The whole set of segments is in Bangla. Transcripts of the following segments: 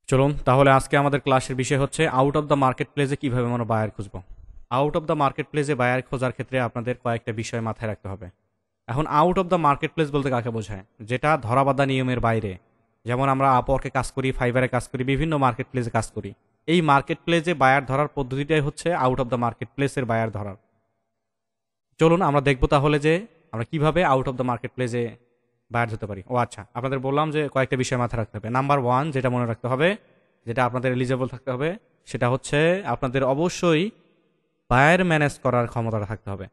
চলুন তাহলে আজকে আমাদের ক্লাসের বিষয় হচ্ছে আউট অফ দ্য মার্কেট প্লেসে কিভাবে আমরা বায়ার খুঁজবো। আউট অফ দ্য মার্কেট প্লেসে বায়ার খোঁজার ক্ষেত্রে আপনাদের কয়েকটা বিষয় মাথায় রাখতে হবে। এখন out of the market place বলতে কাকে বোঝায়? যেটা ধরাবাঁধা নিয়মের বাইরে। যেমন আমরা আপওয়ার্কে কাজ করি, ফাইবারে কাজ করি, বিভিন্ন মার্কেট প্লেসে কাজ করি। এই মার্কেট প্লেসে বায়ার ধরার পদ্ধতিটাই হচ্ছে আউট অফ দ্য মার্কেট প্লেসের বায়ার ধরার। চলুন আমরা দেখবো তাহলে যে আমরা কিভাবে আউট অফ দ্য মার্কেট প্লেসে বায়ার ধরতে পারি। ও আচ্ছা, আপনাদের বললাম যে কয়েকটা বিষয় মাথায় রাখতে হবে। নাম্বার ওয়ান যেটা মনে রাখতে হবে, যেটা আপনাদের এলিজেবল থাকতে হবে, সেটা হচ্ছে আপনাদের অবশ্যই বায়ার ম্যানেজ করার ক্ষমতাটা থাকতে হবে।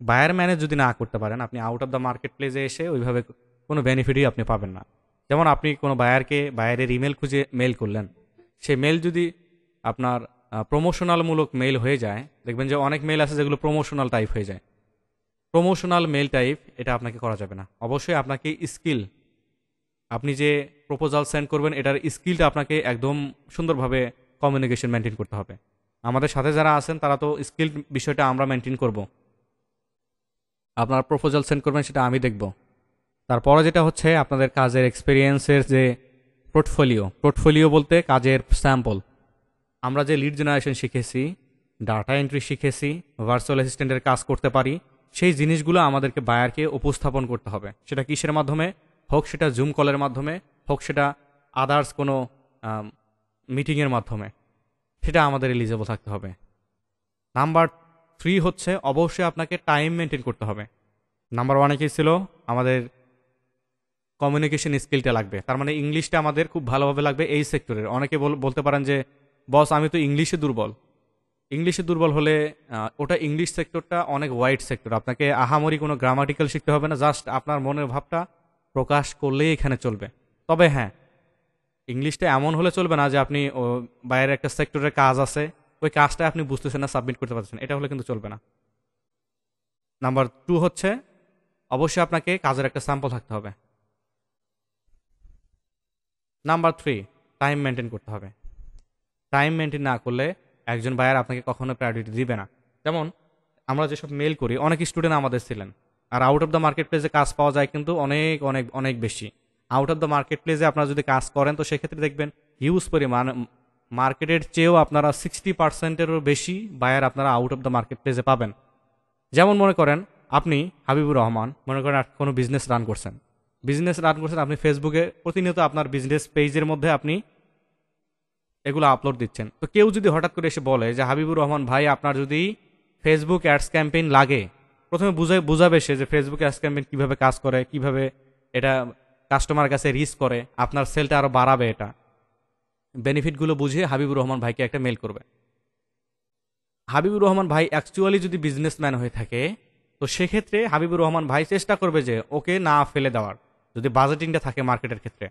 বায়ার ম্যানেজ যদি না করতে পারেন, আপনি আউট অফ দ্য মার্কেট প্লেসে এসে ওইভাবে কোনো বেনিফিটই আপনি পাবেন না। যেমন আপনি কোনো বায়ারের ইমেল খুঁজে মেল করলেন, সেই মেল যদি আপনার প্রমোশনালমূলক মেল হয়ে যায়, দেখবেন যে অনেক মেল আছে যেগুলো প্রমোশনাল টাইপ হয়ে যায়। প্রমোশনাল মেল টাইপ এটা আপনাকে করা যাবে না। অবশ্যই আপনাকে স্কিল, আপনি যে প্রপোজাল সেন্ড করবেন এটার স্কিলটা আপনাকে একদম সুন্দরভাবে কমিউনিকেশন মেনটেন করতে হবে। আমাদের সাথে যারা আছেন তারা তো স্কিল বিষয়টা আমরা মেনটেন করব। আপনার প্রপোজাল সেন্ড করবেন সেটা আমি দেখব। তারপরে যেটা হচ্ছে আপনাদের কাজের এক্সপিরিয়েন্সের যে পোর্টফোলিও বলতে কাজের স্যাম্পল। আমরা যে লিড জেনারেশন শিখেছি, ডাটা এন্ট্রি শিখেছি, ভার্চুয়াল অ্যাসিস্ট্যান্টের কাজ করতে পারি, সেই জিনিসগুলো আমাদেরকে বায়ারকে উপস্থাপন করতে হবে। সেটা কিসের মাধ্যমে হোক, সেটা জুম কলের মাধ্যমে হোক, সেটা আদার্স কোনো মিটিংয়ের মাধ্যমে, সেটা আমাদের এলিজেবল থাকতে হবে। নাম্বার থ্রি হচ্ছে অবশ্যই আপনাকে টাইম মেনটেন করতে হবে। নাম্বার ওয়ানে কি ছিল? আমাদের কমিউনিকেশন স্কিলটা লাগবে। তার মানে ইংলিশটা আমাদের খুব ভালোভাবে লাগবে এই সেক্টরের। অনেকে বলতে পারেন যে বস আমি তো ইংলিশে দুর্বল। ইংলিশে দুর্বল হলে ওটা ইংলিশ সেক্টরটা অনেক ওয়াইড সেক্টর। আপনাকে আহামরি কোনো গ্রামাটিক্যাল শিখতে হবে না, জাস্ট আপনার মনের ভাবটা প্রকাশ করলেই এখানে চলবে। তবে হ্যাঁ, ইংলিশটা এমন হলে চলবে না যে আপনি বাইরের একটা সেক্টরের কাজ আছে, ওই কাজটা আপনি বুঝতেছেন না, সাবমিট করতে পারছেন, এটা হলে কিন্তু চলবে না। নাম্বার টু হচ্ছে অবশ্যই আপনাকে কাজের একটা স্যাম্পল থাকতে হবে। নাম্বার থ্রি, টাইম মেনটেন করতে হবে। টাইম মেনটেন না করলে একজন বায়ার আপনাকে কখনো প্রায়োরিটি দিবে না। যেমন আমরা যেসব মেল করি, অনেক স্টুডেন্ট আমাদের ছিলেন, আর আউট অফ দ্য মার্কেট প্লেসে কাজ পাওয়া যায় কিন্তু অনেক অনেক অনেক বেশি। আউট অফ দ্য মার্কেট প্লেসে আপনারা যদি কাজ করেন তো সেক্ষেত্রে দেখবেন হিউজ পরিমাণ, মার্কেটের চেয়েও আপনারা 60%-এরও বেশি বায়ার আপনারা আউট অফ দ্য মার্কেট প্লেসে পাবেন। যেমন মনে করেন আপনি হাবিবুর রহমান, মনে করেন কোনো বিজনেস রান করছেন, আপনি ফেসবুকে প্রতিনিয়ত আপনার বিজনেস পেজের মধ্যে আপনি এগুলো আপলোড দিচ্ছেন। তো কেউ যদি হঠাৎ করে এসে বলে যে হাবিবুর রহমান ভাই, আপনার যদি ফেসবুক অ্যাডস ক্যাম্পেইন লাগে, প্রথমে বুঝাবে সে যে ফেসবুক অ্যাডস ক্যাম্পেইন কীভাবে কাজ করে, কিভাবে এটা কাস্টমার কাছে রিচ করে, আপনার সেলটা আরও বাড়াবে, এটা বেনিফিটগুলো বুঝিয়ে হাবিবুর রহমান ভাইকে একটা মেল করবে। হাবিবুর রহমান ভাই অ্যাকচুয়ালি যদি বিজনেসম্যান হয়ে থাকে তো সেক্ষেত্রে হাবিবুর রহমান ভাই চেষ্টা করবে যে ওকে না ফেলে দেওয়ার, যদি বাজেটিংটা থাকে মার্কেটের ক্ষেত্রে।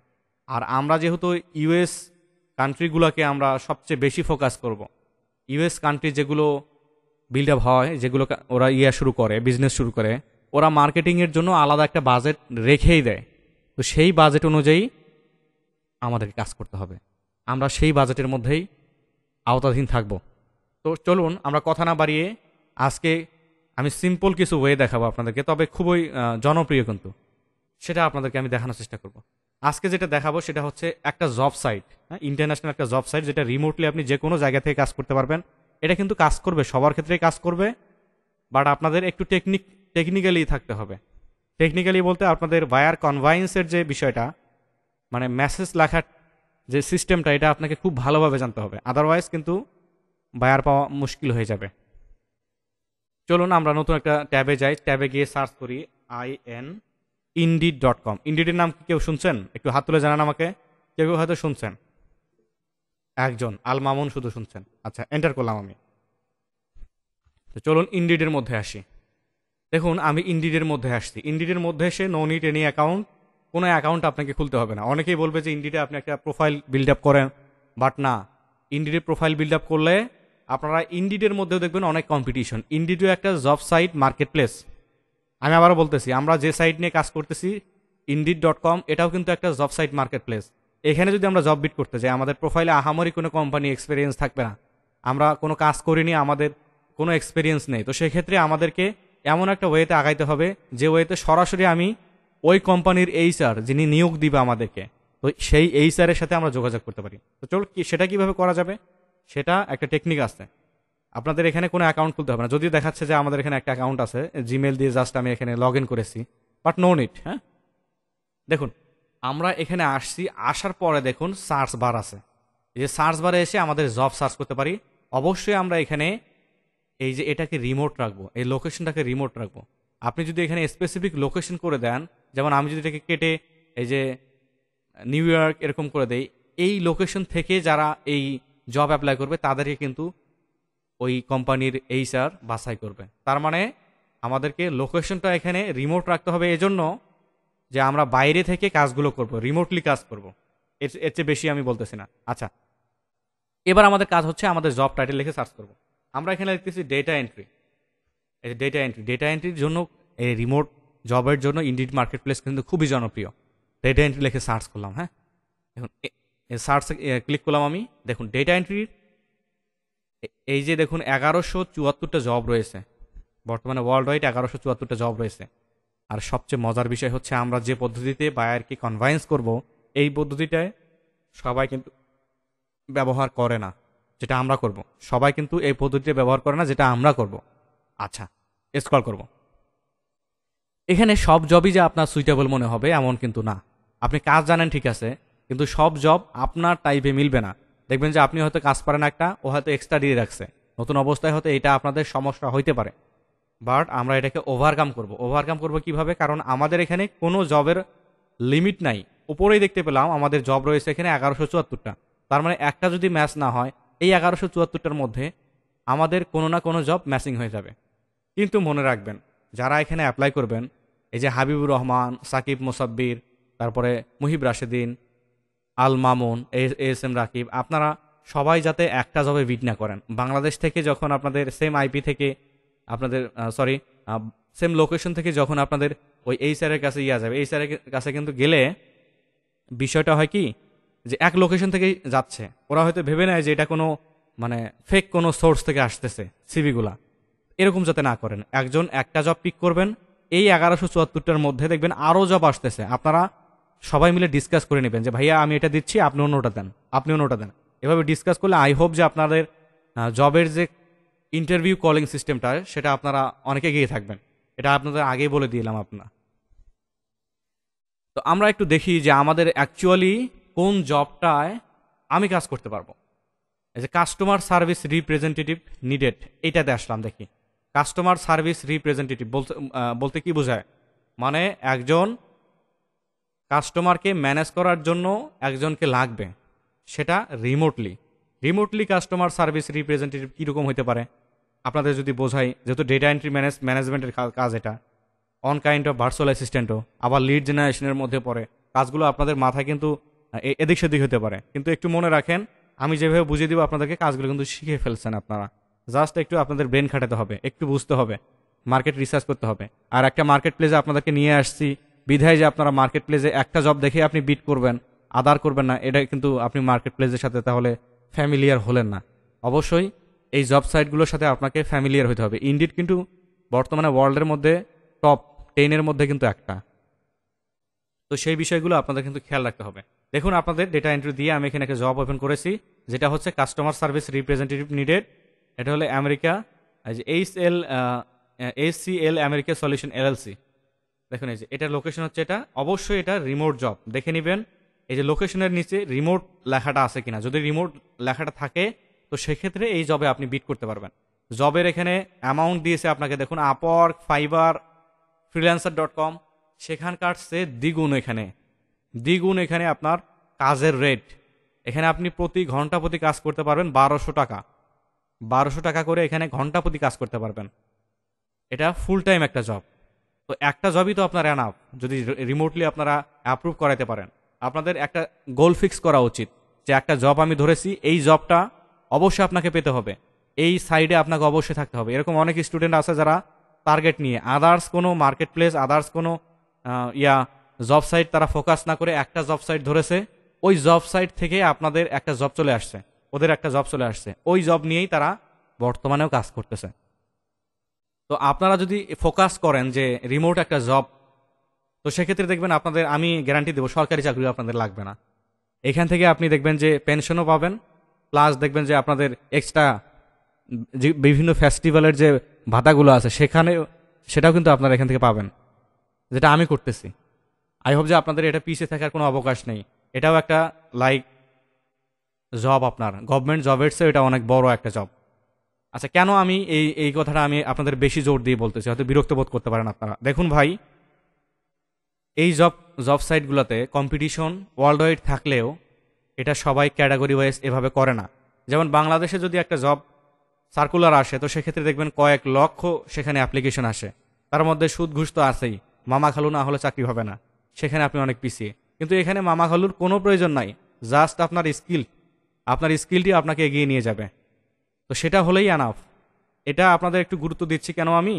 আর আমরা যেহেতু ইউএস কান্ট্রিগুলোকে আমরা সবচেয়ে বেশি ফোকাস করব, ইউএস কান্ট্রি যেগুলো বিল্ড আপ হয়, যেগুলো ওরা বিজনেস শুরু করে, ওরা মার্কেটিংয়ের জন্য আলাদা একটা বাজেট রেখেই দেয়। তো সেই বাজেট অনুযায়ী আমাদেরকে কাজ করতে হবে, আমরা সেই বাজেটের মধ্যেই আওতাধীন থাকব। তো চলুন আমরা কথা না বাড়িয়ে আজকে আমি সিম্পল কিছু ওয়ে দেখাবো আপনাদেরকে, তবে খুবই জনপ্রিয় কিন্তু, সেটা আপনাদেরকে আমি দেখানোর চেষ্টা করব। আজকে যেটা দেখাবো সেটা হচ্ছে একটা জব সাইট, হ্যাঁ, ইন্টারন্যাশনাল একটা জব সাইট, যেটা রিমোটলি আপনি যে কোনো জায়গা থেকে কাজ করতে পারবেন। এটা কিন্তু কাজ করবে, সবার ক্ষেত্রেই কাজ করবে, বাট আপনাদের একটু টেকনিক্যালি থাকতে হবে। টেকনিক্যালি বলতে আপনাদের বায়ার কনভাইন্সের যে বিষয়টা, মানে মেসেজ লেখার যে সিস্টেমটা, এটা আপনাকে খুব ভালোভাবে জানতে হবে, আদারওয়াইজ কিন্তু বায়ার পাওয়া মুশকিল হয়ে যাবে। চলুন আমরা নতুন একটা ট্যাবে যাই, ট্যাবে গিয়ে সার্চ করি indeed.com। ইন্ডিডের নাম কি কেউ শুনছেন? একটু হাত তুলে জানান আমাকে। কেউ হয়তো শুনছেন, একজন আল মামুন শুধু শুনছেন। আচ্ছা, এন্টার করলাম আমি। তো চলুন ইন্ডিডের মধ্যে আসি। দেখুন আমি ইন্ডিডের মধ্যে আসছি। ইন্ডিডের মধ্যে এসে নো নিড এনি অ্যাকাউন্ট, কোনো অ্যাকাউন্ট আপনাকে খুলতে হবে না। অনেকেই বলবে যে ইন্ডিডে আপনি একটা প্রোফাইল বিল্ড আপ করেন, বাট না, ইন্ডিডের প্রোফাইল বিল্ড আপ করলে আপনারা ইন্ডিডের মধ্যেও দেখবেন অনেক কম্পিটিশন। ইন্ডিডও একটা জব সাইট মার্কেট প্লেস। আমি আবারও বলতেছি, আমরা যে সাইট নিয়ে কাজ করতেছি indeed.com, এটাও কিন্তু একটা জব সাইট মার্কেট প্লেস। এখানে যদি আমরা জব বিট করতে যাই, আমাদের প্রোফাইলে আহামরি কোনো কোম্পানি এক্সপিরিয়েন্স থাকবে না, আমরা কোনো কাজ করিনি, আমাদের কোনো এক্সপিরিয়েন্স নেই। তো সেক্ষেত্রে আমাদেরকে এমন একটা ওয়েতে আগাইতে হবে যে ওয়েতে সরাসরি আমি ওই কোম্পানির এইচআর যিনি নিয়োগ দিবে আমাদেরকে, তো সেই এইচআর এর সাথে আমরা যোগাযোগ করতে পারি। তো চল সেটা কিভাবে করা যাবে, সেটা একটা টেকনিক আছে। আপনাদের এখানে কোনো অ্যাকাউন্ট খুলতে হবে না, যদিও দেখাচ্ছে যে আমাদের এখানে একটা অ্যাকাউন্ট আছে, জিমেল দিয়ে জাস্ট আমি এখানে লগ ইন করেছি, বাট নো নিট। হ্যাঁ, দেখুন আমরা এখানে আসছি, আসার পরে দেখুন সার্চ বার আছে। এই যে সার্চ বারে এসে আমাদের জব সার্চ করতে পারি। অবশ্যই আমরা এখানে এই যে এটাকে রিমোট রাখবো, এই লোকেশনটাকে রিমোট রাখবো। আপনি যদি এখানে স্পেসিফিক লোকেশন করে দেন, যেমন আমি যদি এটাকে কেটে এই যে নিউ ইয়র্ক এরকম করে দেই, এই লোকেশন থেকে যারা এই জব অ্যাপ্লাই করবে তাদেরকে কিন্তু ওই কোম্পানির এইচআর বাছাই করবে। তার মানে আমাদেরকে লোকেশনটা এখানে রিমোট রাখতে হবে, এজন্য যে আমরা বাইরে থেকে কাজগুলো করব, রিমোটলি কাজ করব। এর চেয়ে বেশি আমি বলতেছি না। আচ্ছা, এবার আমাদের কাজ হচ্ছে আমাদের জব টাইটেল লিখে সার্চ করব। আমরা এখানে লিখতেছি ডেটা এন্ট্রি। এই ডেটা এন্ট্রির জন্য, এই রিমোট জবের জন্য ইন্ডিড মার্কেট প্লেস কিন্তু খুবই জনপ্রিয়। ডেটা এন্ট্রি লিখে সার্চ করলাম। হ্যাঁ, দেখুন সার্চ ক্লিক করলাম আমি। দেখুন ডেটা এন্ট্রির এই যে দেখুন 1174টা জব রয়েছে বর্তমানে, ওয়ার্ল্ড ওয়াইড 1174টা জব রয়েছে। আর সবচেয়ে মজার বিষয় হচ্ছে আমরা যে পদ্ধতিতে বায়ারকে কনভাইন্স করব, এই পদ্ধতিটায় সবাই কিন্তু ব্যবহার করে না, যেটা আমরা করব। সবাই কিন্তু এই পদ্ধতিটা ব্যবহার করে না, যেটা আমরা করব। আচ্ছা, স্ক্রল করব। এখানে সব জবই যে আপনার সুইটেবল মনে হবে এমন কিন্তু না। আপনি কাজ জানেন ঠিক আছে, কিন্তু সব জব আপনার টাইপে মিলবে না। দেখবেন যে আপনি হয়তো কাজ পারেন একটা, ও হয়তো এক্সট্রা দিয়ে রাখছে, নতুন অবস্থায় হয়তো এটা আপনাদের সমস্যা হইতে পারে। বাট আমরা এটাকে ওভারকাম করব কিভাবে? কারণ আমাদের এখানে কোনো জবের লিমিট নাই। উপরেই দেখতে পেলাম আমাদের জব রয়েছে এখানে 1174টা। তার মানে একটা যদি ম্যাচ না হয়, এই 1174টার মধ্যে আমাদের কোনো না কোনো জব ম্যাচিং হয়ে যাবে। কিন্তু মনে রাখবেন, যারা এখানে অ্যাপ্লাই করবেন, এই যে হাবিবুর রহমান, সাকিব মোসাব্বির, তারপরে মুহিব রাশেদিন, আল মামুন, এস এম রাকিব, আপনারা সবাই যাতে একটা জবে বিট না করেন। বাংলাদেশ থেকে যখন আপনাদের সেম আইপি থেকে আপনাদের সেম লোকেশন থেকে যখন আপনাদের ওই এইচআরের কাছে যাবে, এইচআরের কাছে কিন্তু গেলে বিষয়টা হয় কি, যে এক লোকেশন থেকেই যাচ্ছে, ওরা হয়তো ভেবে নেয় যে এটা কোনো মানে ফেক কোনো সোর্স থেকে আসতেছে সিভিগুলা। এরকম যাতে না করেন, একজন একটা জব পিক করবেন, এই 1174টার মধ্যে দেখবেন আরও জব আসতেছে, আপনারা সবাই মিলে ডিসকাস করে নেবেন যে ভাইয়া আমি এটা দিচ্ছি, আপনি অন্যটা দেন, আপনি অন্যটা দেন। এভাবে ডিসকাস করলে আই হোপ যে আপনাদের জবের যে ইন্টারভিউ কলিং সিস্টেমটা, সেটা আপনারা অনেকে এগিয়ে থাকবেন। এটা আপনাদের আগেই বলে দিলাম আপনার। তো আমরা একটু দেখি যে আমাদের অ্যাকচুয়ালি কোন জবটায় আমি কাজ করতে পারবো। এই যে কাস্টমার সার্ভিস রিপ্রেজেন্টেটিভ নিডেড, এইটাতে আসলাম। দেখি কাস্টমার সার্ভিস রিপ্রেজেন্টেটিভ বলতে কি বোঝায়, মানে একজন কাস্টমারকে ম্যানেজ করার জন্য একজনকে লাগবে, সেটা রিমোটলি কাস্টমার সার্ভিস রিপ্রেজেন্টেটিভ কীরকম হতে পারে আপনাদের যদি বোঝাই, যেহেতু ডেটা এন্ট্রি ম্যানেজমেন্টের কাজ, এটা অন কাইন্ড অফ ভার্চুয়াল অ্যাসিস্ট্যান্টও আবার লিড জেনারেশনের মধ্যে পড়ে। কাজগুলো আপনাদের মাথায় কিন্তু এদিক সেদিক হতে পারে, কিন্তু একটু মনে রাখেন আমি যেভাবে বুঝিয়ে দিব আপনাদেরকে, কাজগুলো কিন্তু শিখে ফেলছেন আপনারা। জাস্ট একটু আপনাদের ব্রেন খাটাতে হবে, একটু বুঝতে হবে, মার্কেট রিসার্চ করতে হবে। আর একটা মার্কেট প্লেসে আপনাদেরকে নিয়ে আসছি বিধায় যে আপনারা মার্কেট প্লেসে একটা জব দেখে আপনি বিট করবেন, আদার করবেন না, এটা কিন্তু আপনি মার্কেট প্লেসের সাথে তাহলে ফ্যামিলিয়ার হলেন না। অবশ্যই এই জব সাইটগুলোর সাথে আপনাকে ফ্যামিলিয়ার হতে হবে। ইন্ডিড কিন্তু বর্তমানে ওয়ার্ল্ডের মধ্যে টপ 10-এর মধ্যে কিন্তু একটা। তো সেই বিষয়গুলো আপনাদের কিন্তু খেয়াল রাখতে হবে। দেখুন আপনাদের ডেটা এন্ট্রি দিয়ে আমি এখানে একটা জব ওপেন করেছি, যেটা হচ্ছে কাস্টমার সার্ভিস রিপ্রেজেন্টেটিভ নিডেড। এটা হলো আমেরিকা, যে ACL আমেরিকা সলিউশন LLC। দেখুন এই যে এটার লোকেশন হচ্ছে এটা, অবশ্যই এটা রিমোট জব, দেখে নেবেন এই যে লোকেশনের নিচে রিমোট লেখাটা আছে কিনা। যদি রিমোট লেখাটা থাকে তো সেক্ষেত্রে এই জবে আপনি বিট করতে পারবেন। জবের এখানে অ্যামাউন্ট দিয়েছে আপনাকে, দেখুন আপওয়ার্ক, ফাইবার, freelancer.com, সেখানকার চেয়ে দ্বিগুণ এখানে আপনার কাজের রেট। এখানে আপনি প্রতি ঘন্টা প্রতি কাজ করতে পারবেন 1200 টাকা করে, এখানে ঘন্টা প্রতি কাজ করতে পারবেন। এটা ফুল টাইম একটা জব। তো একটা জবই তো আপনার এনাফ, যদি রিমোটলি আপনারা অ্যাপ্রুভ করাতে পারেন। আপনাদের একটা গোল ফিক্স করা উচিত যে একটা জব আমি ধরেছি, এই জবটা অবশ্যই আপনাকে পেতে হবে, এই সাইডে আপনাকে অবশ্যই থাকতে হবে। এরকম অনেক স্টুডেন্ট আছে যারা টার্গেট নিয়ে আদার্স কোনো মার্কেট প্লেস, আদার্স কোনো জব সাইট তারা ফোকাস না করে একটা জব সাইট ধরেছে, ওই জব সাইট থেকে আপনাদের একটা জব চলে আসছে, ওদের একটা জব চলে আসছে, ওই জব নিয়েই তারা বর্তমানেও কাজ করতেছে। তো আপনারা যদি ফোকাস করেন যে রিমোট একটা জব, তো সেক্ষেত্রে দেখবেন আপনাদের, আমি গ্যারান্টি দেবো সরকারি চাকরি আপনাদের লাগবে না। এখান থেকে আপনি দেখবেন যে পেনশনও পাবেন, প্লাস দেখবেন যে আপনাদের এক্সট্রা যে বিভিন্ন ফেস্টিভ্যালের যে ভাতাগুলো আছে সেটাও কিন্তু আপনারা এখান থেকে পাবেন, যেটা আমি করতেছি। আই হোপ যে আপনাদের এটা পিছিয়ে থাকার কোনো অবকাশ নেই। এটাও একটা লাইক জব, আপনার গভর্নমেন্ট জবের চেয়ে এটা অনেক বড় একটা জব। আচ্ছা, কেন আমি এই এই কথাটা আমি আপনাদের বেশি জোর দিয়ে বলতেছি, হয়তো বিরক্ত বোধ করতে পারেন আপনারা। দেখুন ভাই, এই জব জব সাইটগুলোতে কম্পিটিশন ওয়ার্ল্ড ওয়াইড থাকলেও এটা সবাই ক্যাটাগরি ওয়াইজ এভাবে করে না। যেমন বাংলাদেশে যদি একটা জব সার্কুলার আসে, তো সেক্ষেত্রে দেখবেন কয়েক লক্ষ সেখানে অ্যাপ্লিকেশন আসে। তার মধ্যে সুদ ঘুষ তো আছেই, মামা খালু না হলে চাকরি হবে না, সেখানে আপনি অনেক পিছিয়ে। কিন্তু এখানে মামা খালুর কোনো প্রয়োজন নাই, জাস্ট আপনার স্কিলটি আপনাকে এগিয়ে নিয়ে যাবে। তো সেটা হলেই এনাফ। এটা আপনাদের একটু গুরুত্ব দিচ্ছি কেন আমি,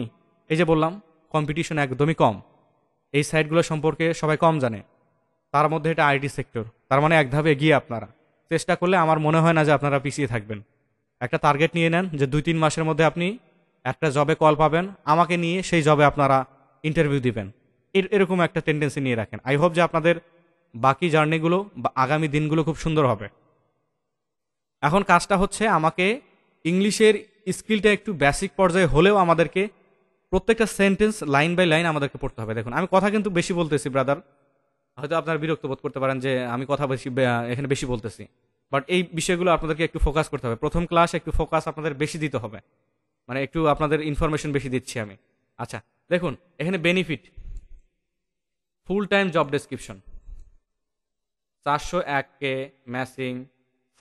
এই যে বললাম কম্পিটিশন একদমই কম, এই সাইটগুলো সম্পর্কে সবাই কম জানে। তার মধ্যে এটা আইটি সেক্টর, তার মানে এক ধাপে এগিয়ে। আপনারা চেষ্টা করলে আমার মনে হয় না যে আপনারা পিছিয়ে থাকবেন। একটা টার্গেট নিয়ে নেন যে 2-3 মাসের মধ্যে আপনি একটা জবে কল পাবেন, আমাকে নিয়ে সেই জবে আপনারা ইন্টারভিউ দিবেন। এরকম একটা টেন্ডেন্সি নিয়ে রাখেন। আই হোপ যে আপনাদের বাকি জার্নিগুলো বা আগামী দিনগুলো খুব সুন্দর হবে। এখন কাজটা হচ্ছে আমাকে ইংলিশের স্কিলটা একটু বেসিক পর্যায়ে হলেও আমাদেরকে প্রত্যেকটা সেন্টেন্স লাইন বাই লাইন আমাদেরকে পড়তে হবে। দেখুন আমি কথা কিন্তু বেশি বলতেছি ব্রাদার, হয়তো আপনারা বিরক্ত বোধ করতে পারেন যে আমি কথা এখানে বেশি বলতেছি, বাট এই বিষয়গুলো আপনাদেরকে একটু ফোকাস করতে হবে। প্রথম ক্লাস একটু ফোকাস আপনাদের বেশি দিতে হবে, মানে একটু আপনাদের ইনফরমেশন বেশি দিচ্ছি আমি। আচ্ছা দেখুন, এখানে benefit, full time job description 401K matching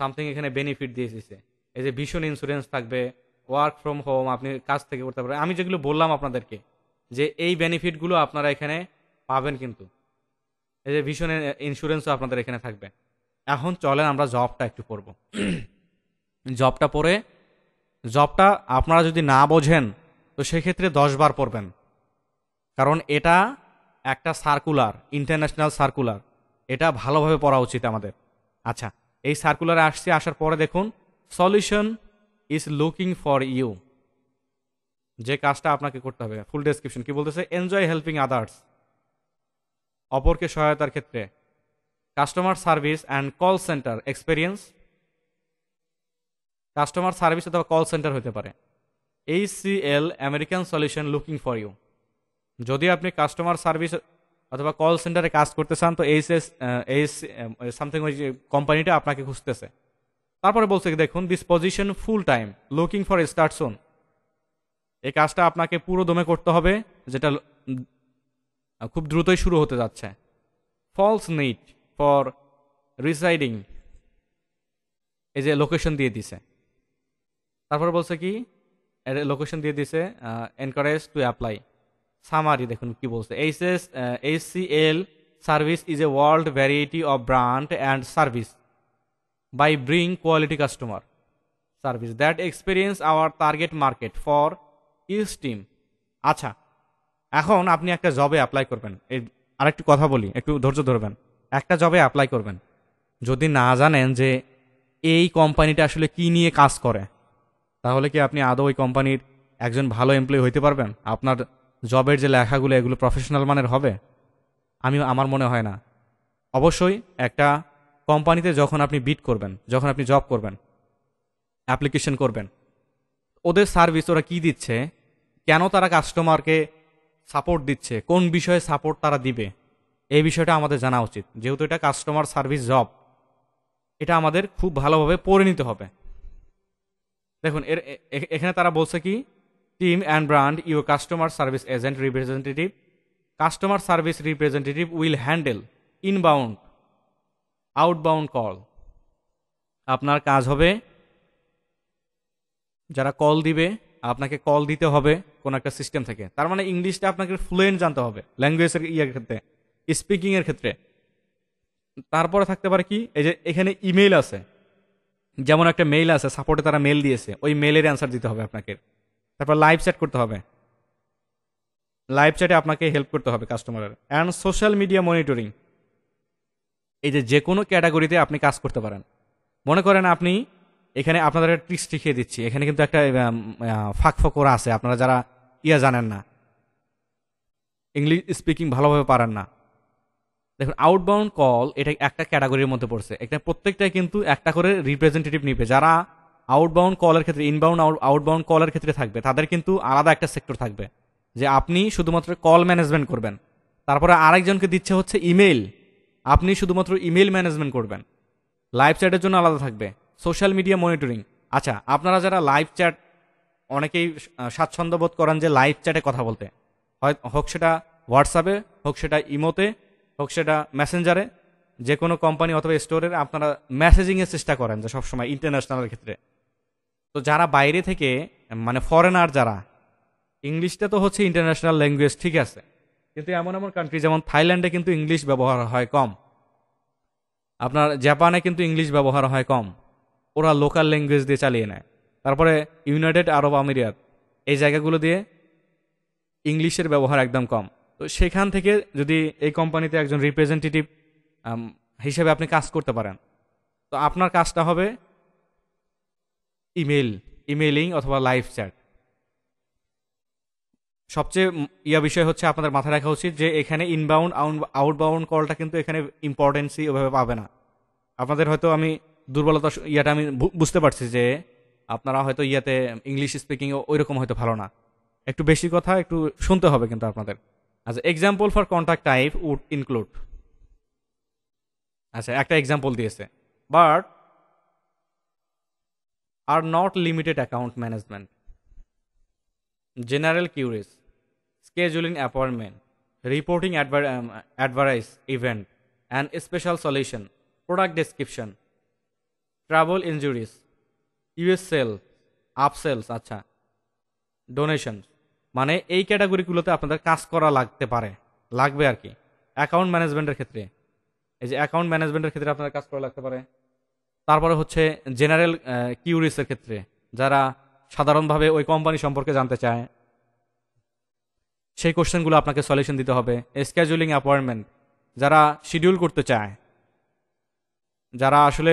something, এখানে বেনিফিট দিয়ে দিয়েছে। এই যে ভীষণ ইন্স্যুরেন্স থাকবে, ওয়ার্ক ফ্রম হোম, আপনি কাজ থেকে করতে পারবেন। আমি যেগুলো বললাম আপনাদেরকে যে এই বেনিফিটগুলো আপনারা এখানে পাবেন, কিন্তু এই যে ভীষণ ইন্স্যুরেন্সও আপনাদের এখানে থাকবে। এখন চলেন আমরা জবটা একটু পড়ব। জবটা পড়ে, জবটা আপনারা যদি না বোঝেন তো সেক্ষেত্রে 10 বার পড়বেন, কারণ এটা একটা সার্কুলার, ইন্টারন্যাশনাল সার্কুলার, এটা ভালোভাবে পড়া উচিত আমাদের। আচ্ছা, এই সার্কুলারে আসার পরে দেখুন, solution is looking for you, যে কাজটা আপনাকে করতে হবে। ফুল ডেসক্রিপশন কি বলতেছে, এনজয় হেল্পিং আদার্স, অপরকে সহায়তার ক্ষেত্রে, customer service and call centre experience, customer service অথবা কল সেন্টার হতে পারে। ACL American solution looking for you, যদি আপনি কাস্টমার সার্ভিস অথবা কল সেন্টারে কাজ করতে চান তো সামথিং ওই কোম্পানিটা আপনাকে খুঁজতেছে। তারপরে বলছে কি দেখুন, this position full time looking for start soon, এই কাজটা আপনাকে পুরো দমে করতে হবে, যেটা খুব দ্রুতই শুরু হতে যাচ্ছে। ফলস নিড ফর রিসাইডিং, এই যে লোকেশন দিয়ে দিছে। তারপরে বলছে কি, লোকেশন দিয়ে দিছে, এনকারেজ টু অ্যাপ্লাই। সামারি দেখুন কি বলছে, ACL service is a world variety of brand and service by bring quality customer service that experience our target market for each team। আচ্ছা, এখন আপনি একটা জবে অ্যাপ্লাই করবেন, এই আরেকটু কথা বলি, একটু ধৈর্য ধরবেন। একটা জবে অ্যাপ্লাই করবেন, যদি না জানেন যে এই কোম্পানিটা আসলে কি নিয়ে কাজ করে, তাহলে কি আপনি আদৌ ওই কোম্পানির একজন ভালো এমপ্লয়ি হইতে পারবেন? আপনার জবের যে লেখাগুলো এগুলো প্রফেশনাল মানের হবে? আমার মনে হয় না। অবশ্যই একটা কোম্পানিতে যখন আপনি বিড করবেন, যখন আপনি জব করবেন, অ্যাপ্লিকেশন করবেন, ওদের সার্ভিস ওরা কি দিচ্ছে, কেন তারা কাস্টমারকে সাপোর্ট দিচ্ছে, কোন বিষয়ে সাপোর্ট তারা দিবে, এই বিষয়টা আমাদের জানা উচিত। যেহেতু এটা কাস্টমার সার্ভিস জব, এটা আমাদের খুব ভালোভাবে পড়ে নিতে হবে। দেখুন এখানে তারা বলছে কি, team and brand your customer service agent representative, customer service representative will handle inbound outbound call. আপনার কাজ হবে, যারা কল দিবে আপনাকে কল দিতে হবে কোন একটা সিস্টেম থেকে। তার মানে ইংলিশটা আপনাকে ফ্লুয়েন্ট জানতে হবে, ল্যাঙ্গুয়েজের ক্ষেত্রে, স্পিকিং এর ক্ষেত্রে। তারপরে থাকতে পারে কি, এই যে এখানে ইমেইল আছে, যেমন একটা মেইল আছে, সাপোর্টে তারা মেল দিয়েছে, ওই মেলের অ্যান্সার দিতে হবে আপনাকে। তারপর লাইভ চ্যাট করতে হবে, লাইভ চ্যাটে আপনাকে হেল্প করতে হবে কাস্টমারের। অ্যান্ড সোশ্যাল মিডিয়া মনিটরিং, এই যে কোনো ক্যাটাগরিতে আপনি কাজ করতে পারেন। মনে করেন আপনি এখানে আপনাদের একটা ট্রিক্স শিখিয়ে দিচ্ছি, এখানে কিন্তু একটা ফাঁক ফকরা আছে, আপনারা যারা জানেন না, ইংলিশ স্পিকিং ভালোভাবে পারেন না, দেখুন আউটবাউন্ড কল এটা একটা ক্যাটাগরির মধ্যে পড়ছে, এটা প্রত্যেকটাই কিন্তু একটা করে রিপ্রেজেন্টেটিভ নিবে। যারা আউটবাউন্ড কলের ক্ষেত্রে ইনবাউন্ড আউটবাউন্ড কলের ক্ষেত্রে থাকবে তাদের কিন্তু আলাদা একটা সেক্টর থাকবে, যে আপনি শুধুমাত্র কল ম্যানেজমেন্ট করবেন। তারপরে আরেকজনকে দিচ্ছে হচ্ছে ইমেল, আপনি শুধুমাত্র ইমেল ম্যানেজমেন্ট করবেন। লাইভ চ্যাটের জন্য আলাদা থাকবে, সোশ্যাল মিডিয়া মনিটরিং। আচ্ছা, আপনারা যারা লাইভ চ্যাট অনেকেই স্বাচ্ছন্দ্য বোধ করেন যে লাইভ চ্যাটে কথা বলতে, হয় হোক সেটা হোয়াটসঅ্যাপে, হোক সেটা ইমোতে, হোক সেটা মেসেঞ্জারে, যে কোনো কোম্পানি অথবা স্টোরের আপনারা মেসেজিংয়ের চেষ্টা করেন যে সবসময় ইন্টারন্যাশনালের ক্ষেত্রে। তো যারা বাইরে থেকে মানে ফরেনার যারা, ইংলিশটা তো হচ্ছে ইন্টারন্যাশনাল ল্যাঙ্গুয়েজ ঠিক আছে, কিন্তু এমন এমন কান্ট্রি যেমন থাইল্যান্ডে কিন্তু ইংলিশ ব্যবহার হয় কম, আপনার জাপানে কিন্তু ইংলিশ ব্যবহার হয় কম, ওরা লোকাল ল্যাঙ্গুয়েজ দিয়ে চালিয়ে নেয়। তারপরে ইউনাইটেড আরব আমিরাত, এই জায়গাগুলো দিয়ে ইংলিশের ব্যবহার একদম কম। তো সেখান থেকে যদি এই কোম্পানিতে একজন রিপ্রেজেন্টেটিভ হিসেবে আপনি কাজ করতে পারেন, তো আপনার কাজটা হবে ইমেইলিং অথবা লাইভ চ্যাট। সবচেয়ে বিষয় হচ্ছে আপনাদের মাথায় রাখা উচিত যে এখানে ইনবাউন্ড আউটবাউন্ড কলটা কিন্তু এখানে ইম্পর্টেন্সই ওভাবে পাবে না। আপনাদের হয়তো আমি দুর্বলতা আমি বুঝতে পারছি যে আপনারা হয়তো ইংলিশ স্পিকিং ওই রকম হয়তো ভালো না, একটু বেশি কথা একটু শুনতে হবে কিন্তু আপনাদের। আচ্ছা, example for contact type would include, আচ্ছা একটা এক্সাম্পল দিয়েছে, but are not limited account management, general queries, scheduling appointment, reporting advertise event and special solution, product description, travel injuries, US sale, upsells, আচ্ছা ডোনেশন। মানে এই ক্যাটাগরিগুলোতে আপনাদের কাজ করা লাগবে আর কি অ্যাকাউন্ট ম্যানেজমেন্টের ক্ষেত্রে। এই যে অ্যাকাউন্ট ম্যানেজমেন্টের ক্ষেত্রে আপনাদের কাজ করা লাগতে পারে। তারপরে হচ্ছে জেনারেল কিউরিসের ক্ষেত্রে, যারা সাধারণভাবে ওই কোম্পানি সম্পর্কে জানতে চায়, সেই কোশ্চেনগুলো আপনাকে সলিউশন দিতে হবে। স্কেজুলিং অ্যাপয়েন্টমেন্ট, যারা শিডিউল করতে চায়, যারা আসলে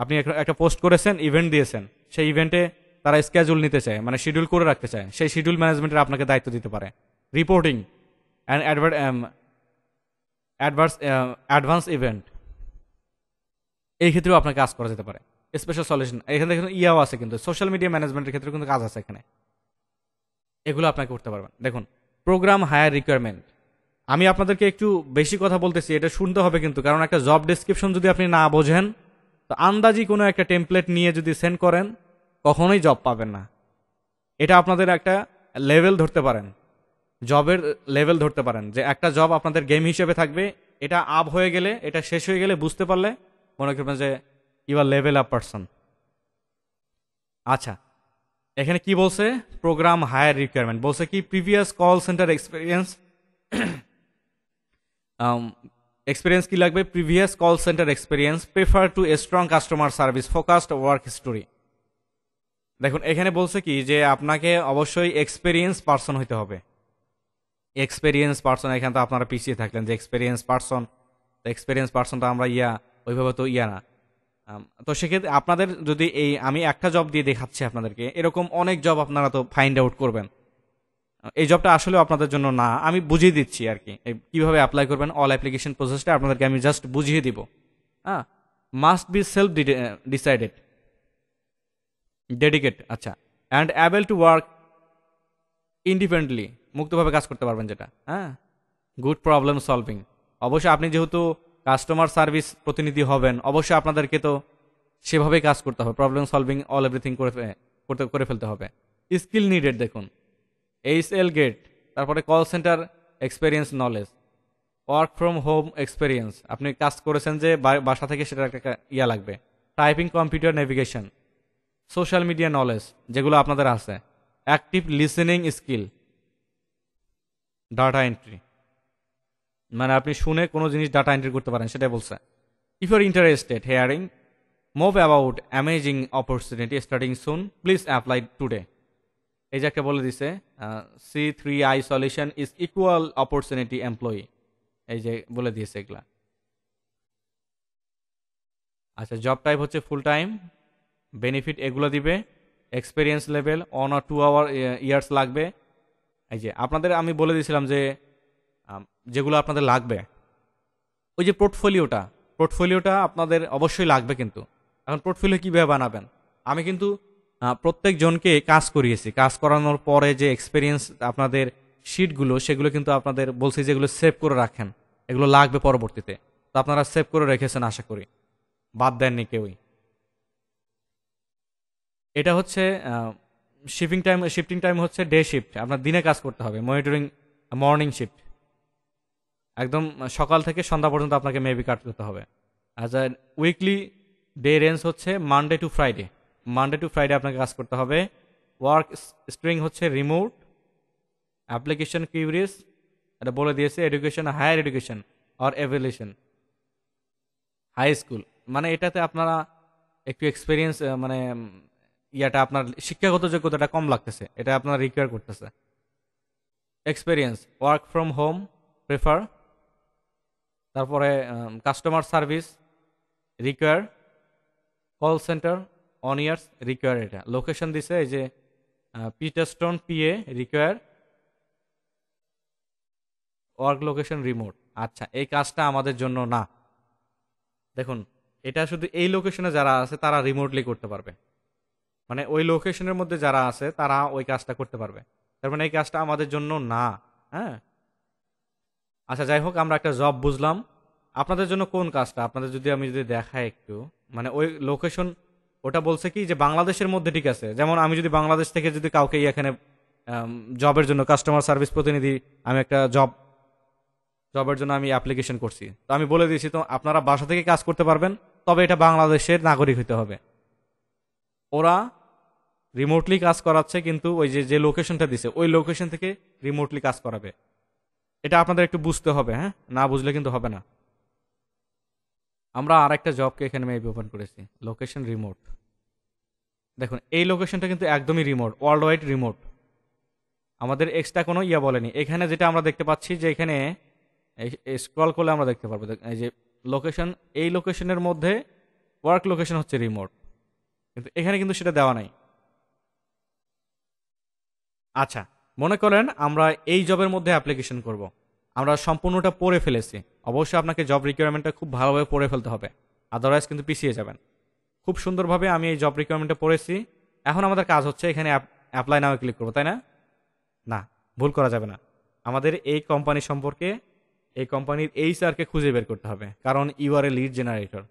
আপনি একটা পোস্ট করেছেন, ইভেন্ট দিয়েছেন, সেই ইভেন্টে তারা স্কেজুল নিতে চায়, মানে শিডিউল করে রাখতে চায়, সেই শিডিউল ম্যানেজমেন্টের আপনাকে দায়িত্ব দিতে পারে। রিপোর্টিং অ্যান্ড অ্যাডভান্স ইভেন্ট, এই ক্ষেত্রেও আপনাকে কাজ করা যেতে পারে। স্পেশাল সলিউশন, এখানে দেখুন ইয়াও আছে, কিন্তু সোশ্যাল মিডিয়া ম্যানেজমেন্টের ক্ষেত্রে কিন্তু কাজ আছে এখানে, এগুলো আপনাকে করতে পারবেন। দেখুন প্রোগ্রাম হায়ার রিকোয়ারমেন্ট, আমি আপনাদেরকে একটু বেশি কথা বলতেছি, এটা শুনতে হবে কিন্তু, কারণ একটা জব ডেসক্রিপশন যদি আপনি না বোঝেন, তো আন্দাজি কোনো একটা টেমপ্লেট নিয়ে যদি সেন্ড করেন কখনোই জব পাবেন না। এটা আপনাদের একটা লেভেল ধরতে পারেন, জবের লেভেল ধরতে পারেন, যে একটা জব আপনাদের গেম হিসেবে থাকবে, এটা আপ হয়ে গেলে, এটা শেষ হয়ে গেলে বুঝতে পারলে মনে করবেন যে you are level up person. আচ্ছা, এখানে কি বলছে? প্রোগ্রাম হায়ার রিকোয়ারমেন্ট বলছে কি previous call centre experience, experience কি লাগবে? Previous call centre experience, prefer to a strong customer service, focused work history. দেখুন এখানে বলছে কি যে আপনাকে অবশ্যই এক্সপিরিয়েন্স পার্সন হইতে হবে। এক্সপিরিয়েন্স পার্সন, এখানে তো আপনারা পিছিয়ে থাকলেন যে এক্সপিরিয়েন্স পার্সন, এক্সপিরিয়েন্স পার্সনটা আমরা ওইভাবে তো না। তো সেক্ষেত্রে আপনাদের যদি আমি একটা জব দিয়ে দেখাচ্ছি আপনাদেরকে, এরকম অনেক জব আপনারা তো ফাইন্ড আউট করবেন। এই জবটা আসলে আপনাদের জন্য না, আমি বুঝিয়ে দিচ্ছি আর কি কিভাবে অ্যাপ্লাই করবেন। অল অ্যাপ্লিকেশন প্রসেসটা আপনাদেরকে আমি জাস্ট বুঝিয়ে দিব। হ্যাঁ, must be self decided, dedicate, আচ্ছা, and able to work independently, মুক্তভাবে কাজ করতে পারবেন যেটা। হ্যাঁ, গুড প্রবলেম সলভিং, অবশ্যই আপনি যেহেতু কাস্টমার সার্ভিস প্রতিনিধি হবেন, অবশ্যই আপনাদেরকে তো সেভাবেই কাজ করতে হবে, প্রবলেম সলভিং অল এভরিথিং করে ফেলতে হবে। স্কিল নিডেড, দেখুন এইচএল গেট, তারপরে call centre experience, knowledge, work from home experience, আপনি কাজ করেছেন যে বাসা থেকে, সেটা একটা লাগবে। Typing, computer navigation, social media knowledge যেগুলো আপনাদের আছে, active listening skill, data entry, মানে আপনি শুনে কোনো জিনিস ডাটা এন্ট্রি করতে পারেন, সেটাই বলছে। If you are interested hearing move about amazing opportunity starting soon, please apply today. এই যে একটা বলে দিছে, C3I solution is equal opportunity employee, এই যে বলে দিয়েছে এগুলা। আচ্ছা, জব টাইপ হচ্ছে ফুল টাইম, বেনিফিট এগুলো দিবে, এক্সপিরিয়েন্স লেভেল 1 or 2 ইয়ার্স লাগবে। এই যে আপনাদের আমি বলে দিয়েছিলাম যে যেগুলো আপনাদের লাগবে, ওই যে পোর্টফোলিওটা আপনাদের অবশ্যই লাগবে কিন্তু। এখন পোর্টফোলিও কীভাবে বানাবেন? আমি কিন্তু প্রত্যেক জনকে কাজ করিয়েছি। কাজ করানোর পরে যে এক্সপিরিয়েন্স আপনাদের শিটগুলো, সেগুলো কিন্তু আপনাদের বলছি যে এগুলো সেভ করে রাখেন, এগুলো লাগবে পরবর্তীতে। তো আপনারা সেভ করে রেখেছেন আশা করি, বাদ দেননি কেউই। এটা হচ্ছে শিফটিং টাইম হচ্ছে ডে শিফট, আপনার দিনে কাজ করতে হবে। মনিটরিং মর্নিং শিফট, একদম সকাল থেকে সন্ধ্যা পর্যন্ত আপনাকে মেবি কাজ করতে হবে। আজ উইকলি ডে রেঞ্জ হচ্ছে মানডে টু ফ্রাইডে আপনাকে কাজ করতে হবে। ওয়ার্ক স্ট্রিং হচ্ছে রিমোট, অ্যাপ্লিকেশন কিউরিস, এটা বলে দিয়েছে। Education higher education or evolution high school, মানে এটাতে আপনারা একটু এক্সপিরিয়েন্স, মানে ইয়াটা আপনার শিক্ষাগত যোগ্যতাটা কম লাগতেছে, এটা আপনার রিকোয়ার করতেছে। Experience work from home prefer, তারপরে customer service require, call centre on years require. এটা লোকেশন দিছে এই যে Peterstone PA require, work location remote. আচ্ছা, এই কাজটা আমাদের জন্য না। দেখুন, এটা শুধু এই লোকেশনে যারা আছে তারা রিমোটলি করতে পারবে, মানে ওই লোকেশনের মধ্যে যারা আছে তারা ওই কাজটা করতে পারবে। তার মানে এই কাজটা আমাদের জন্য না। হ্যাঁ, আচ্ছা যাই হোক, আমরা একটা জব বুঝলাম। আপনাদের জন্য কোন কাজটা? আপনাদের আমি যদি দেখাই একটু, মানে ওই লোকেশন, ওটা বলছে কি যে বাংলাদেশের মধ্যে, ঠিক আছে। যেমন আমি যদি বাংলাদেশ থেকে যদি কাউকে এখানে জবের জন্য কাস্টমার সার্ভিস প্রতিনিধি, আমি একটা জবের জন্য আমি অ্যাপ্লিকেশন করছি, তো আমি বলে দিয়েছি তো আপনারা বাসা থেকে কাজ করতে পারবেন, তবে এটা বাংলাদেশের নাগরিক হতে হবে। ওরা রিমোটলি কাজ করাচ্ছে, কিন্তু ওই যে লোকেশনটা দিছে ওই লোকেশন থেকে রিমোটলি কাজ করাবে। এটা আপনাদের একটু বুঝতে হবে, হ্যাঁ, না বুঝলে কিন্তু হবে না। আমরা আর একটা জবকে এখানে মেবি ওপেন করেছি, লোকেশন রিমোট। দেখুন, এই লোকেশনটা কিন্তু একদমই রিমোট, ওয়ার্ল্ড ওয়াইড রিমোট। আমাদের এক্সট্রা কোনো বলেনি। এখানে যেটা আমরা দেখতে পাচ্ছি যে এখানে স্ক্রল করলে আমরা দেখতে পারবো এই যে লোকেশন, এই লোকেশনের মধ্যে ওয়ার্ক লোকেশন হচ্ছে রিমোট, কিন্তু এখানে কিন্তু সেটা দেওয়া নাই। আচ্ছা, মনে করেন আমরা এই জবের মধ্যে অ্যাপ্লিকেশন করব, আমরা সম্পূর্ণটা পড়ে ফেলেছি। অবশ্যই আপনাকে জব রিকোয়ারমেন্টটা খুব ভালোভাবে পড়ে ফেলতে হবে, আদারওয়াইজ কিন্তু পিছিয়ে যাবেন। খুব সুন্দরভাবে আমি এই জব রিকোয়ারমেন্টটা পড়েছি। এখন আমাদের কাজ হচ্ছে এখানে অ্যাপ্লাই নাও ক্লিক করবো, তাই না? না, ভুল করা যাবে না। আমাদের এই কোম্পানি সম্পর্কে, এই কোম্পানির এইচআরকে খুঁজে বের করতে হবে, কারণ you are a lead generator.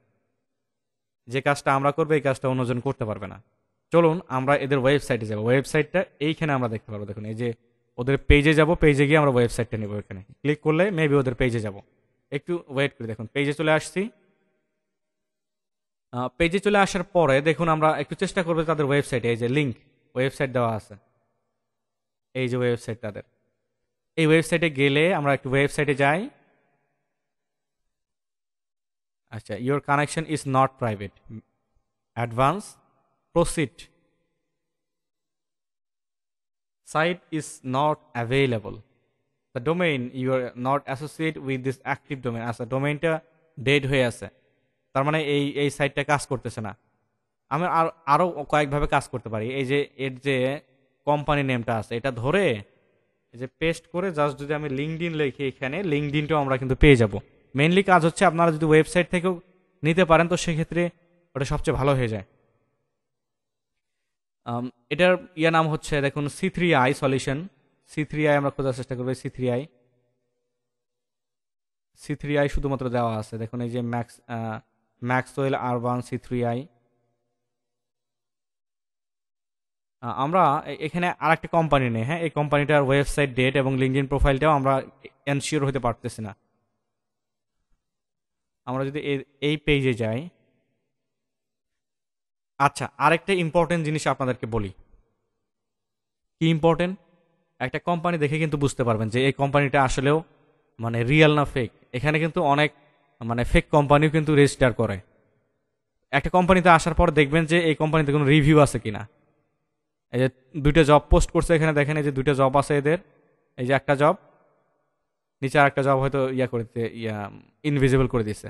যে কাজটা আমরা করবো এই কাজটা অন্যজন করতে পারবে না। চলুন আমরা এদের ওয়েবসাইটে যাব। ওয়েবসাইটটা এইখানে আমরা দেখতে পারবো। দেখুন, এই যে ওদের পেজে যাব, পেজে গিয়ে আমরা ওয়েবসাইটটা নেব। এখানে ক্লিক করলে মেবি ওদের পেজে যাব। একটু ওয়েট করে দেখুন, পেজে চলে আসছি। পেজে চলে আসার পরে দেখুন, আমরা একটু চেষ্টা করবো তাদের ওয়েবসাইটে, এই যে লিঙ্ক, ওয়েবসাইট দেওয়া আছে, এই যে ওয়েবসাইট তাদের। এই ওয়েবসাইটে গেলে আমরা একটু ওয়েবসাইটে যাই। আচ্ছা, your connection is not private, advance, proceed, site is not available, the domain you are not associated with this active domain। আচ্ছা, ডোমেইনটা ডেড হয়ে আছে, তার মানে এই সাইটটা কাজ করতেছে না। আমি আরও কয়েকভাবে কাজ করতে পারি। এই যে এর যে কোম্পানি নেমটা আছে, এটা ধরে এই যে পেস্ট করে জাস্ট যদি আমি লিঙ্কডিন লিখি, এখানে লিঙ্কডিনটাও আমরা কিন্তু পেয়ে যাব। মেইনলি কাজ হচ্ছে আপনারা যদি ওয়েবসাইট থেকেও নিতে পারেন তো সেক্ষেত্রে ওটা সবচেয়ে ভালো হয়ে যায়। এটার নাম হচ্ছে দেখুন C3I সলিউশন। C3I আমরা খোঁজার চেষ্টা করবো। C3I শুধুমাত্র দেওয়া আছে, দেখুন এই যে ম্যাক্সওয়েল আরবান C3I। আমরা এখানে আরেকটা কোম্পানি নেই, হ্যাঁ, এই কোম্পানিটার ওয়েবসাইট ডেট এবং লিঙ্কডিন প্রোফাইলটাও আমরা এনশিওর হতে পারতেছি না। আমরা যদি এই পেজে যাই। আচ্ছা, আরেকটা ইম্পর্টেন্ট জিনিস আপনাদেরকে বলি। কি ইম্পর্টেন্ট? একটা কোম্পানি দেখে কিন্তু বুঝতে পারবেন যে এই কোম্পানিটা আসলেও মানে রিয়েল না ফেক। এখানে কিন্তু অনেক মানে ফেক কোম্পানিও কিন্তু রেজিস্টার করে। একটা কোম্পানিতে আসার পর দেখবেন যে এই কোম্পানিতে কোনো রিভিউ আছে কিনা। এই যে দুইটা জব পোস্ট করছে এখানে, দেখেন এই যে দুইটা জব আছে এদের। এই যে একটা জব, নিচে আর একটা জব হয়তো ইনভিজিবল করে দিছে।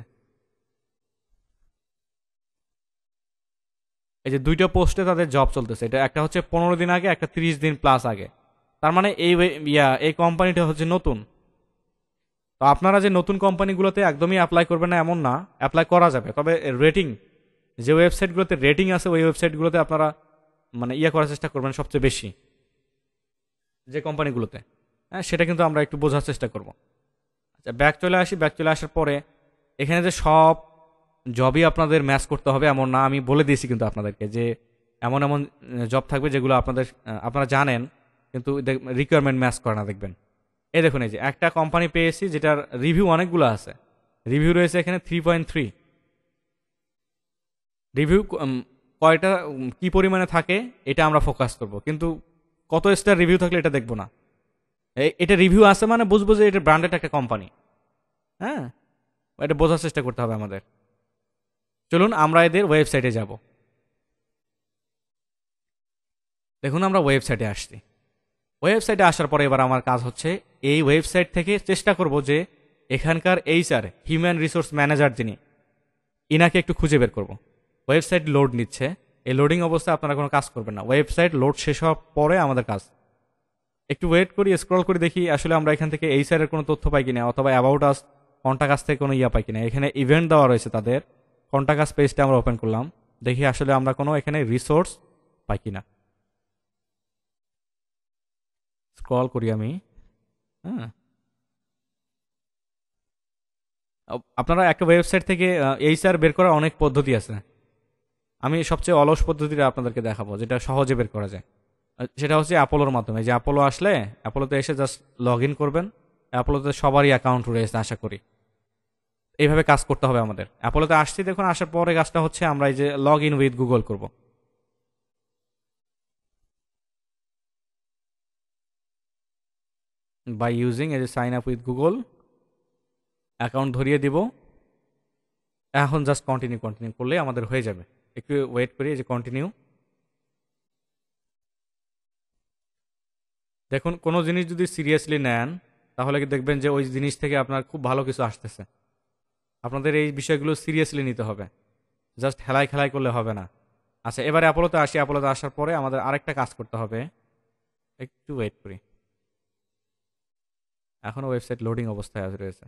এই যে দুইটা পোস্টে তাদের জব চলতেছে, এটা একটা হচ্ছে 15 দিন আগে, একটা 30 দিন প্লাস আগে। তার মানে এই কোম্পানিটা হচ্ছে নতুন। তো তো আপনারা যে নতুন কোম্পানিগুলোতে একদমই অ্যাপ্লাই করবেন না এমন না, অ্যাপ্লাই করা যাবে, তবে রেটিং, যে ওয়েবসাইটগুলোতে রেটিং আছে ওই ওয়েবসাইটগুলোতে আপনারা মানে করার চেষ্টা করবেন সবচেয়ে বেশি, যে কোম্পানিগুলোতে। হ্যাঁ, সেটা কিন্তু আমরা একটু বোঝার চেষ্টা করব। আচ্ছা, ব্যাক চলে আসি। ব্যাক চলে আসার পরে এখানে যে সব জবই আপনাদের ম্যাচ করতে হবে এমন না, আমি বলে দিয়েছি কিন্তু আপনাদেরকে যে এমন এমন জব থাকবে যেগুলো আপনারা জানেন কিন্তু রিকোয়ারমেন্ট ম্যাচ করে না, দেখবেন। এই দেখুন, এই যে একটা কোম্পানি পেয়েছি যেটার রিভিউ অনেকগুলো আছে। রিভিউ রয়েছে এখানে 3.3। রিভিউ কয়টা কি পরিমাণে থাকে এটা আমরা ফোকাস করব, কিন্তু কত স্টার রিভিউ থাকলে এটা দেখবো না। এটা রিভিউ আছে মানে বুঝবো যে এটা ব্র্যান্ডেড একটা কোম্পানি। হ্যাঁ, এটা বোঝার চেষ্টা করতে হবে আমাদের। চলুন আমরা এদের ওয়েবসাইটে যাব। দেখুন, আমরা ওয়েবসাইটে আসছি। ওয়েবসাইটে আসার পরে এবার আমার কাজ হচ্ছে এই ওয়েবসাইট থেকে চেষ্টা করব যে এখানকার এইচআর, হিউম্যান রিসোর্স ম্যানেজার যিনি, ইনাকে একটু খুঁজে বের করব। ওয়েবসাইট লোড নিচ্ছে, এই লোডিং অবস্থায় আপনারা কোনো কাজ করবেন না। ওয়েবসাইট লোড শেষ হওয়ার পরে আমাদের কাজ। একটু ওয়েট করি, স্ক্রল করে দেখি আসলে আমরা এখান থেকে এইচআর এর কোনো তথ্য পাই কিনা, অথবা অ্যাবাউট আস, কন্টাক্ট আস থেকে কোনো পাই কিনা। এখানে ইভেন্ট দেওয়া রয়েছে তাদের, কন্টাক্ট আস পেজটা আমরা ওপেন করলাম, দেখি আসলে আমরা কোনো এখানে রিসোর্স পাই কিনা। স্ক্রল করি আমি। হ্যাঁ, আপনারা একটা ওয়েবসাইট থেকে এইচআর বের করার অনেক পদ্ধতি আছে। আমি সবচেয়ে অলস পদ্ধতিটা আপনাদেরকে দেখাবো, যেটা সহজে বের করা যায়। সেটা হচ্ছে অ্যাপোলোর মাধ্যমে। যে অ্যাপোলো আসলে অ্যাপোলোতে এসে জাস্ট লগ ইন করবেন। অ্যাপোলোতে সবারই অ্যাকাউন্ট রয়েছে আশা করি। এইভাবে কাজ করতে হবে আমাদের। অ্যাপোলোতে আসছি, দেখুন আসার পরে কাজটা হচ্ছে আমরা এই যে লগ ইন উইথ গুগল করব। বাই ইউজিং, এই যে sign up with Google, account ধরিয়ে দিব। এখন জাস্ট কন্টিনিউ কন্টিনিউ করলে আমাদের হয়ে যাবে। একটু ওয়েট করি, এই যে কন্টিনিউ। দেখুন, কোনো জিনিস যদি সিরিয়াসলি নেন তাহলে কি দেখবেন যে ওই জিনিস থেকে আপনার খুব ভালো কিছু আসতেছে। আপনাদের এই বিষয়গুলো সিরিয়াসলি নিতে হবে, জাস্ট হেলাই খেলাই করলে হবে না। আচ্ছা, এবারে অ্যাপোলোতে আসি। অ্যাপোলোতে আসার পরে আমাদের আরেকটা কাজ করতে হবে। একটু ওয়েট করি, এখনো ওয়েবসাইট লোডিং অবস্থায় রয়েছে।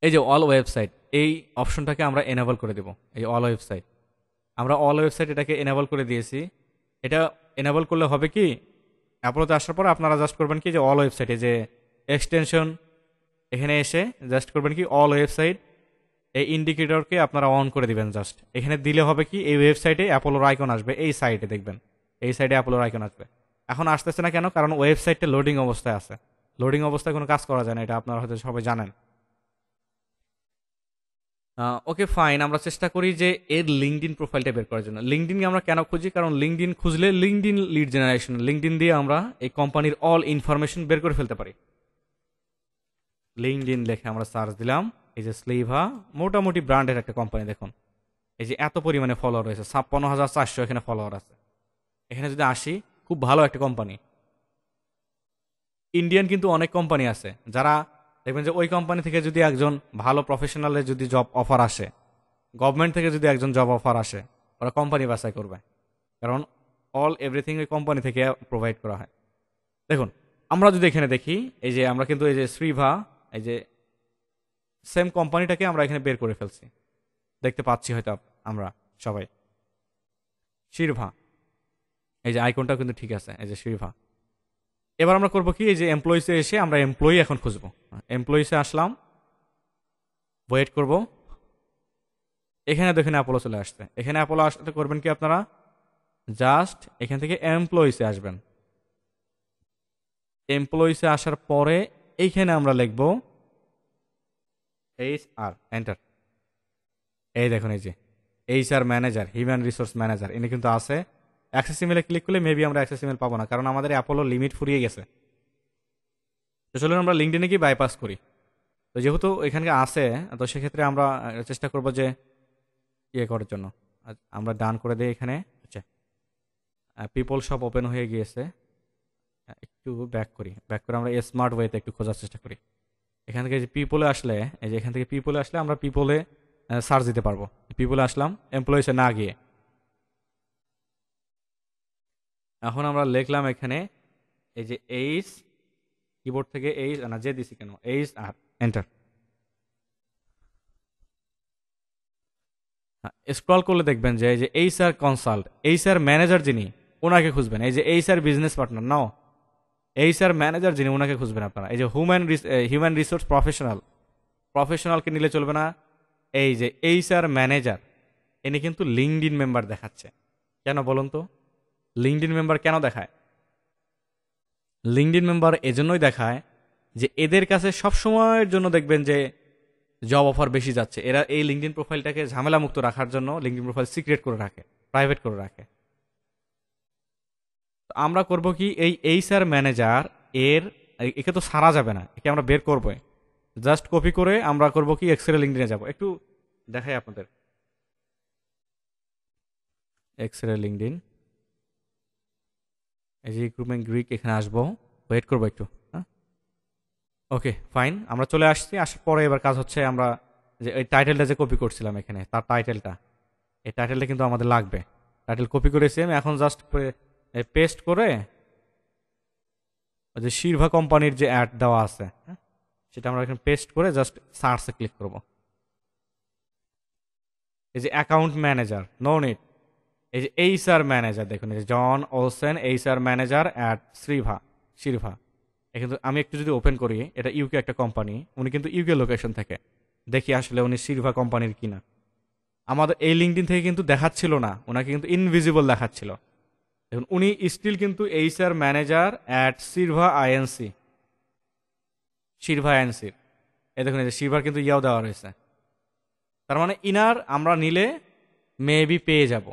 এই যে অল ওয়েবসাইট, এই অপশনটাকে আমরা এনেবল করে দেব। এই অল ওয়েবসাইট, আমরা অল ওয়েবসাইট এটাকে এনেবল করে দিয়েছি। এটা এনেবল করলে হবে কি, অ্যাপোলোতে আসার পর আপনারা জাস্ট করবেন কি যে অল ওয়েবসাইটে যে এক্সটেনশন, এখানে এসে জাস্ট করবেন কি অল ওয়েবসাইট, এই ইন্ডিকেটরকে আপনারা অন করে দিবেন। জাস্ট এখানে দিলে হবে কি, এই ওয়েবসাইটে অ্যাপোলোর আইকন আসবে। এই সাইডে দেখবেন, এই সাইডে অ্যাপোলোর আইকন আসবে। এখন আসতেছে না কেন? কারণ ওয়েবসাইটটা লোডিং অবস্থায় আছে। লোডিং অবস্থায় কোনো কাজ করা যায় না, এটা আপনারা হয়তো সবাই জানেন। ওকে ফাইন, আমরা চেষ্টা করি যে এর লিঙ্কডিন প্রোফাইলটা বের করার জন্য। লিঙ্কডিন আমরা কেন খুঁজি? কারণ লিঙ্কডিন খুঁজলে লিঙ্কডিন লিড জেনারেশন, লিঙ্কডিন দিয়ে আমরা এই কোম্পানির অল ইনফরমেশন বের করে ফেলতে পারি। লিঙ্কডিন লেখে আমরা সার্চ দিলাম। এই যে স্লিভা, মোটামুটি ব্র্যান্ডের একটা কোম্পানি। দেখুন এই যে এত পরিমাণে ফলোয়ার রয়েছে, 56,400 এখানে ফলোয়ার আছে। এখানে যদি আসি, খুব ভালো একটা কোম্পানি। ইন্ডিয়ান কিন্তু অনেক কোম্পানি আছে যারা দেখবেন যে ওই কোম্পানি থেকে যদি একজন ভালো প্রফেশনালের যদি জব অফার আসে, গভর্নমেন্ট থেকে যদি একজন জব অফার আসে, ওরা কোম্পানি বাছাই করবে, কারণ অল এভরিথিং ওই কোম্পানি থেকে প্রোভাইড করা হয়। দেখুন, আমরা যদি এখানে দেখি, এই যে আমরা কিন্তু এই যে শ্রীভা, এই যে সেম কোম্পানিটাকে আমরা এখানে বের করে ফেলছি, দেখতে পাচ্ছি হয়তো আমরা সবাই। শিরভা, এই যে আইকনটা কিন্তু ঠিক আছে, এই যে শিরভা। এবার আমরা করবো কি, এই যে এমপ্লয়িসে এসে আমরা এমপ্লয়ি এখন খুঁজবো। এমপ্লয়িসে আসলাম, ওয়েট করব। এখানে দেখেন অ্যাপোলো চলে আসছে। এখানে অ্যাপোলো আসতে করবেন কি আপনারা, জাস্ট এখান থেকে এমপ্লয়িসে আসবেন। এমপ্লয়িসে আসার পরে এইখানে আমরা লিখব HR, এন্টার। এই দেখুন, এই যে HR manager, human resource manager, ইনি কিন্তু আছে। অ্যাক্সেস ইমেলে ক্লিক করলে মেবি আমরা অ্যাক্সেস ইমেল পাবো না, কারণ আমাদের অ্যাপোলো লিমিট ফুরিয়ে গেছে। তো চলুন আমরা লিঙ্কডিনে কি বাইপাস করি। তো যেহেতু এখানে আছে, তো সেক্ষেত্রে আমরা চেষ্টা করব যে করার জন্য আমরা ডান করে দিই এখানে। আচ্ছা, পিপল সব ওপেন হয়ে গিয়েছে। একটু ব্যাক করি, ব্যাক করে আমরা স্মার্ট ওয়েতে একটু খোঁজার চেষ্টা করি। এখান থেকে যে পিপলে আসলে, এই যে এখান থেকে পিপলে আসলে আমরা পিপলে সার্চ দিতে পারবো। পিপলে আসলাম, এমপ্লয়িসে না গিয়ে। এখন আমরা লিখলাম এখানে এই যে এইচ কিবোর্ড থেকে এইচ না জে দিছি কেন, এইচ আর এন্টার। স্ক্রল করলে দেখবেন যে এই যে H R consult, H R manager যিনি ওনাকে খুঁজবেন। এই যে এইচ আর বিজনেস পার্টনার নাও, এইচ আর ম্যানেজার যিনি ওনাকে খুঁজবেন আপনারা। এই যে হিউম্যান রিসোর্স প্রফেশনাল, প্রফেশনালকে নিলে চলবে না। এই যে এইচ আর ম্যানেজার ইনি কিন্তু লিঙ্কডইন মেম্বার দেখাচ্ছে। কেন বলুন তো? লিঙ্কডইন মেম্বার কেন দেখায়? লিঙ্কডইন মেম্বার এজন্যই দেখায় যে এদের কাছে সব সময়ের জন্য দেখবেন যে জব অফার বেশি যাচ্ছে। এরা এই লিঙ্কডইন প্রোফাইলটাকে ঝামেলা মুক্ত রাখার জন্য লিঙ্কডইন প্রোফাইল সিক্রেট করে রাখে, প্রাইভেট করে রাখে। তো আমরা করব কি, এই এইচআর ম্যানেজার এর একে তো সারা যাবে না, একে আমরা বের করবো। জাস্ট কপি করে আমরা করব কি, এক্সেল লিঙ্কডইনে যাব। একটু দেখাই আপনাদের, এক্সেল লিঙ্কডইন, এই যে রিক্রুটমেন্ট গ্রিক, এখানে আসবো, ওয়েট করবো একটু। হ্যাঁ, ওকে ফাইন, আমরা চলে আসছি। আসার পরে এবার কাজ হচ্ছে আমরা যে এই টাইটেলটা যে কপি করছিলাম এখানে, তার টাইটেলটা, এই টাইটেলটা কিন্তু আমাদের লাগবে। টাইটেল কপি করেছি আমি, এখন জাস্ট পেস্ট করে ওই যে শিরভা কোম্পানির যে অ্যাড দেওয়া আছে, হ্যাঁ, সেটা আমরা এখানে পেস্ট করে জাস্ট সার্চে ক্লিক করব। এই যে অ্যাকাউন্ট ম্যানেজার, নো নিড। এই যে এইচআর ম্যানেজার দেখুন, এই যে জন ওলসেন এইচআর ম্যানেজার অ্যাট শিরভা। কিন্তু আমি একটু যদি ওপেন করি, এটা ইউকে একটা কোম্পানি, উনি কিন্তু ইউকে লোকেশন থেকে, দেখি আসলে উনি শিরভা কোম্পানির কিনা। আমাদের এই লিঙ্কডিন থেকে কিন্তু দেখাচ্ছিল না, ওনাকে কিন্তু ইনভিজিবল দেখাচ্ছিল। দেখুন উনি স্টিল কিন্তু এইচআর ম্যানেজার অ্যাট শিরভা আইএনসির। এই দেখুন, এই যে শিরভার কিন্তু ইয়াও দেওয়া রয়েছে। তার মানে ইনার আমরা নিলে মেবি পেয়ে যাব।